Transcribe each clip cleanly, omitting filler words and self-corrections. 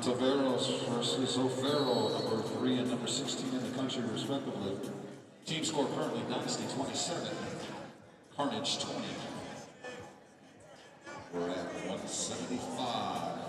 Ontiveros versus Farrill, number 3 and number 16 in the country, respectively. Team score currently Dynasty 27, Carnage 20. We're at 175.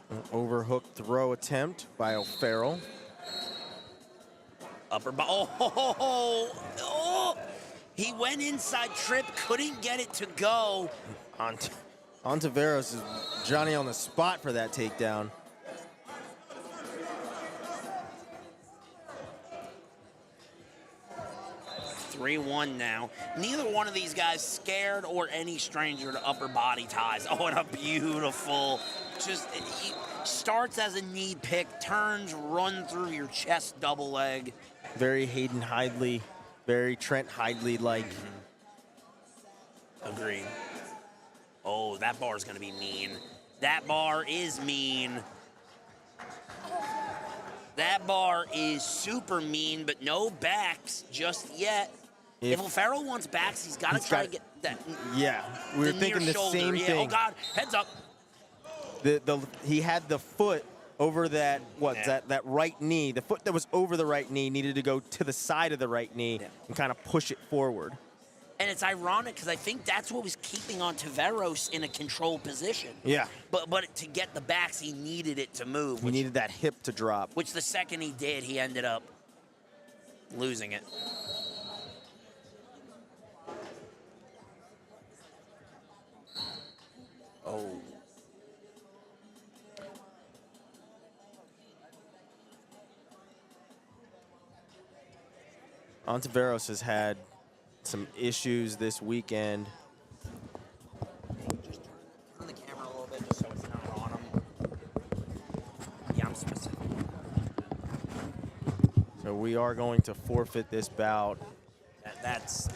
An overhook throw attempt by Farrill. Upper ball. Oh, he went inside trip, couldn't get it to go. Ontiveros is Johnny on the spot for that takedown. (3-1) now. Neither one of these guys scared or any stranger to upper body ties. Oh, and a beautiful, he starts as a knee pick, turns, run through your chest double leg. Very Hayden Hidley, very Trent Hidley-like. Agreed. Oh, that bar is going to be mean. That bar is mean. That bar is super mean, but no backs just yet. If Farrill wants backs, he's got to try to get that. Yeah, we were thinking the same thing. Oh, God, heads up. He had the foot over that, that right knee. The foot that was over the right knee needed to go to the side of the right knee and kind of push it forward. And it's ironic because I think that's what was keeping Ontiveros in a controlled position. Yeah. But to get the backs, he needed it to move. He needed that hip to drop. Which the second he did, he ended up losing it. Oh. Ontiveros has had some issues this weekend. Just turn the camera a little bit just so it's not on him. Yeah, I'm specific. So we are going to forfeit this bout. That's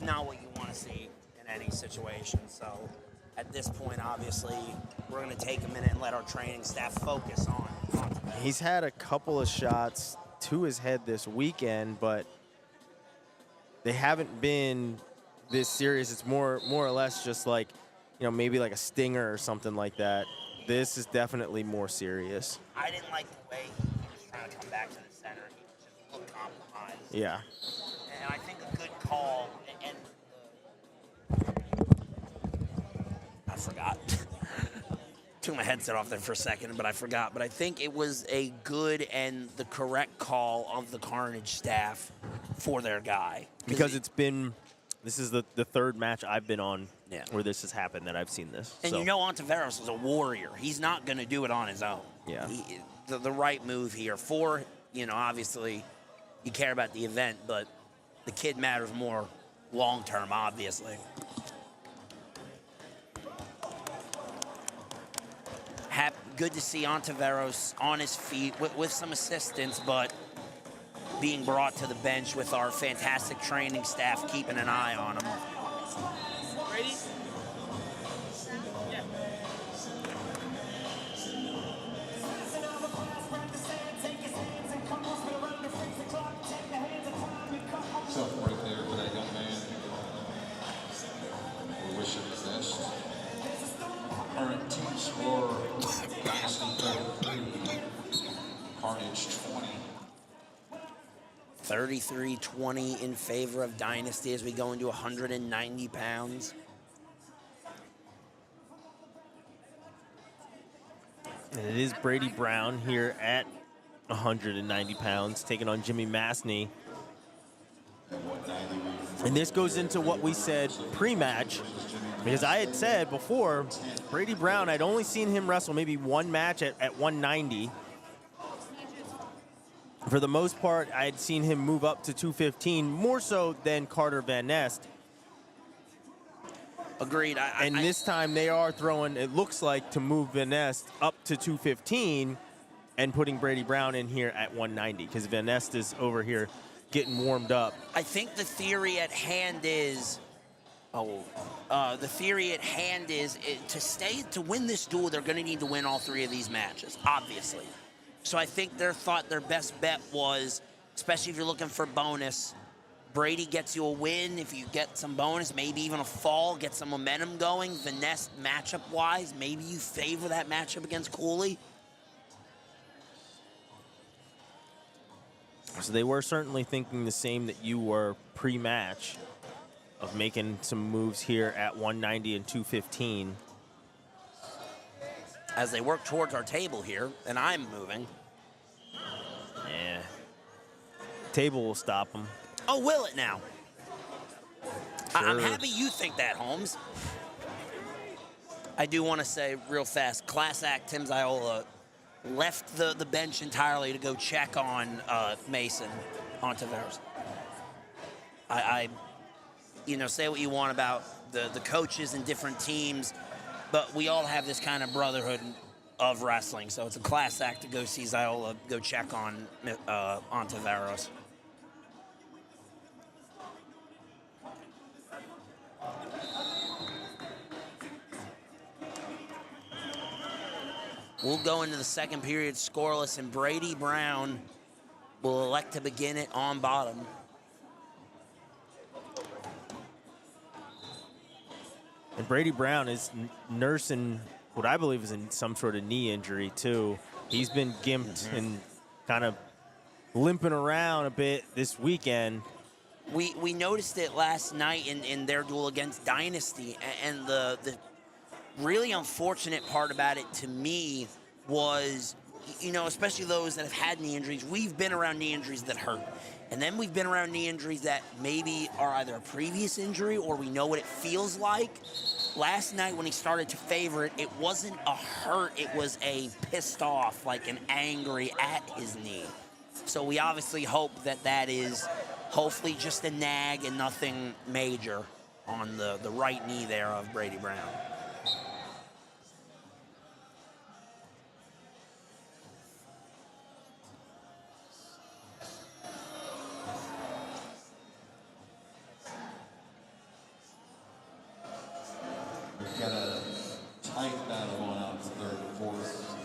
not what you want to see in any situation. So at this point, obviously, we're going to take a minute and let our training staff focus on He's had a couple of shots to his head this weekend, but they haven't been this serious. It's more or less just like, maybe like a stinger or something like that. This is definitely more serious. I didn't like the way he was trying to come back to the center. He just looked compromised. Yeah. And I think a good call, and I forgot. Took my headset off there for a second, but I forgot. But I think it was a good and the correct call of the Carnage staff for their guy. Because this is the third match I've been on where this has happened that I've seen this. And Ontiveros is a warrior. He's not going to do it on his own. Yeah. The right move here obviously you care about the event, but the kid matters more long-term, obviously. Good to see Ontiveros on his feet with some assistance, but being brought to the bench with our fantastic training staff keeping an eye on him. Ready? Yeah. Self right there for that young man. We wish him the best. Current team score, Dynasty 33, Carnage 20. 33-20 in favor of Dynasty as we go into 190 pounds. And it is Brady Brown here at 190 pounds, taking on Jimmy Masney. And this goes into what we said pre-match, because I had said before, Brady Brown, I'd only seen him wrestle maybe one match at 190. For the most part, I had seen him move up to 215, more so than Carter Van Nest. Agreed. And this time they are throwing, it looks like, to move Van Nest up to 215 and putting Brady Brown in here at 190, because Van Nest is over here getting warmed up. I think the theory at hand is, to win this duel, they're going to need to win all three of these matches, obviously. So I think their best bet was, especially if you're looking for bonus, Brady gets you a win. If you get some bonus, maybe even a fall, get some momentum going. Finesse matchup-wise, maybe you favor that matchup against Cooley. So they were certainly thinking the same that you were pre-match of making some moves here at 190 and 215. As they work towards our table here, and I'm moving. Yeah. Table will stop them. Oh, will it now? I'm Sure. happy you think that, Holmes. I do want to say real fast, class act Tim Ziola left the bench entirely to go check on Mason Ontiveros. Say what you want about the coaches and different teams, but we all have this kind of brotherhood of wrestling, so it's a class act to go see Ziola go check on Ontiveros. We'll go into the second period scoreless, and Brady Brown will elect to begin it on bottom. And Brady Brown is nursing what I believe is some sort of knee injury, too. He's been gimped and kind of limping around a bit this weekend. We noticed it last night in their duel against Dynasty, and the really unfortunate part about it to me was, especially those that have had knee injuries, we've been around knee injuries that hurt. And then we've been around knee injuries that maybe are either a previous injury or we know what it feels like. Last night when he started to favor it, it wasn't a hurt, it was a pissed off, like an angry at his knee. So we obviously hope that is hopefully just a nag and nothing major on the right knee there of Brady Brown. We've got a tight battle going on third and fourth,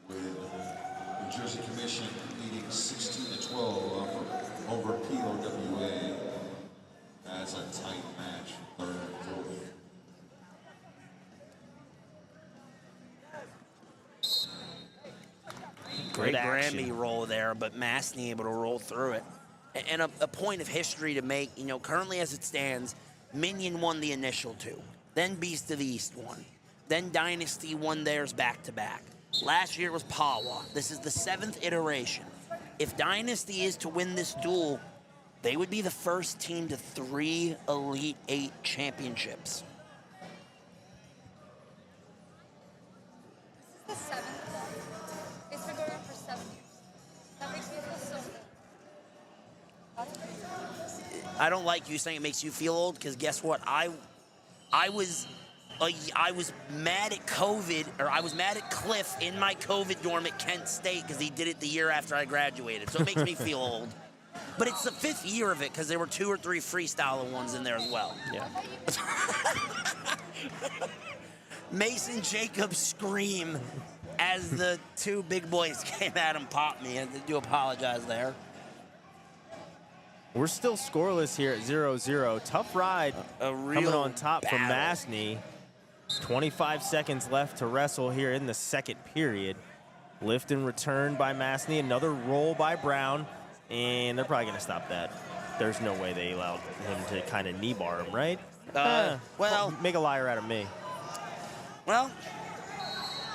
with New Jersey Commission leading 16-12 over POWA. That's a tight match, third and fourth. Great action. Grammy roll there, but Masney able to roll through it. And a point of history to make, currently as it stands, Minion won the initial two. Then Beast of the East won. Then Dynasty won theirs back-to-back. Last year it was Pawa. This is the 7th iteration. If Dynasty is to win this duel, they would be the first team to 3 Elite 8 championships. This is the 7th one. It's been going on for 7 years. That makes me feel so good. I don't like you saying it makes you feel old, because guess what? I was mad at COVID, or I was mad at Cliff in my COVID dorm at Kent State because he did it the year after I graduated. So it makes me feel old. But it's the 5th year of it because there were 2 or 3 freestyle ones in there as well. Yeah. Mason Jacobs scream as the 2 big boys came at him, popped me. I do apologize there. We're still scoreless here at 0-0. Tough ride coming on top from Masney. 25 seconds left to wrestle here in the second period. Lift and return by Masney. Another roll by Brown. And they're probably going to stop that. There's no way they allowed him to kind of knee bar him, right? Well, make a liar out of me. Well,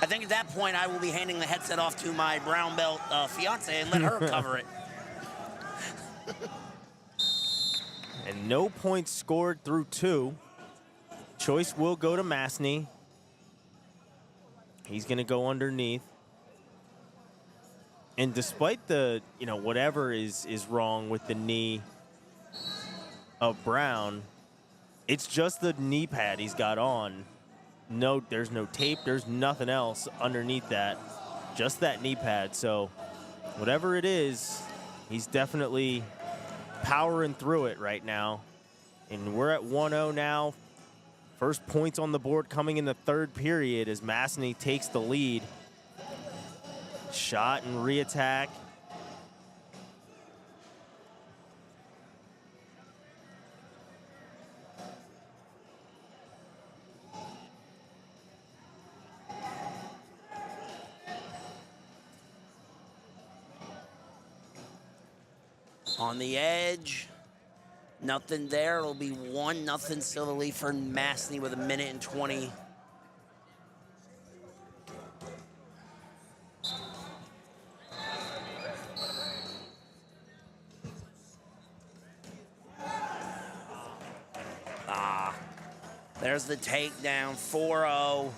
I think at that point I will be handing the headset off to my brown belt fiance and let her cover it. And no points scored through 2. Choice will go to Masney. He's going to go underneath. And despite the, whatever is wrong with the knee of Brown, it's just the knee pad he's got on. No, there's no tape. There's nothing else underneath that. Just that knee pad. So whatever it is, he's definitely powering through it right now. And we're at 1-0 now. First points on the board coming in the third period as Masney takes the lead. Shot and re-attack. On the edge. Nothing there. It'll be 1-0 still to lead for Masney with 1:20. There's the takedown, 4-0.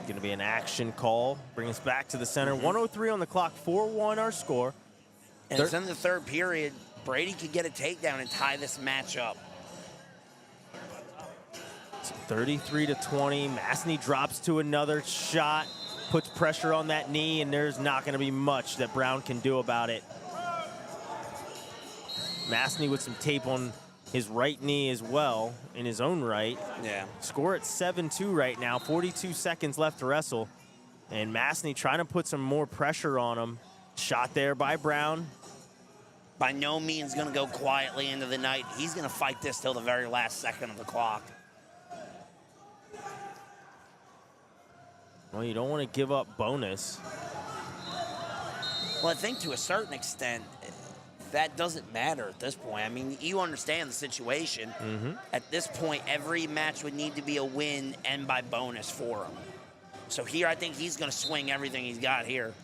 Going to be an action call. Bring us back to the center. 1:03 on the clock. 4-1 our score. And it's in the third period. Brady could get a takedown and tie this match up. 33-20. Masney drops to another shot. Puts pressure on that knee, and there's not going to be much that Brown can do about it. Masney with some tape on his right knee as well, in his own right. Yeah. Score at 7-2 right now, 42 seconds left to wrestle. And Masney trying to put some more pressure on him. Shot there by Brown. By no means going to go quietly into the night. He's going to fight this till the very last second of the clock. Well, you don't want to give up bonus. Well, I think to a certain extent, that doesn't matter at this point. I mean, you understand the situation. At this point, every match would need to be a win and by bonus for him. So here, I think he's going to swing everything he's got here.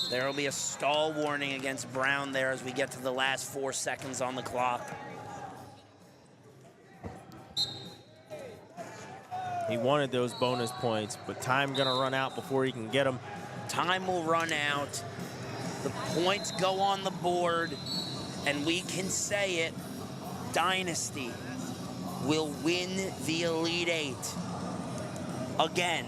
There will be a stall warning against Brown there as we get to the last 4 seconds on the clock. He wanted those bonus points, but time gonna run out before he can get them. Time will run out. The points go on the board, and we can say it, Dynasty will win the Elite Eight again.